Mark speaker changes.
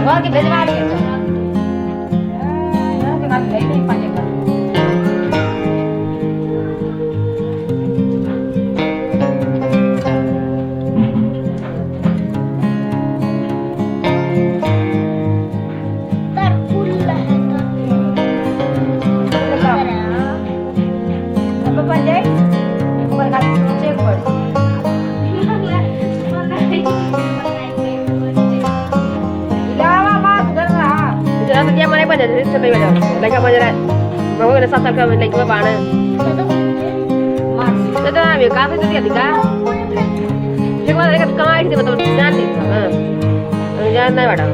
Speaker 1: घर के भेजवा दिए तो के बाद ले नहीं पाने का
Speaker 2: तरकुल है
Speaker 1: अब बन जाए ऊपर का सोचे ऊपर dia mana pun jadi sampai macam lagi apa jadi bawa ke sasar ke lagi apa mana mas itu ambil kafe itu dia tiga cuma mereka kamar itu betul jangan jangan naik pada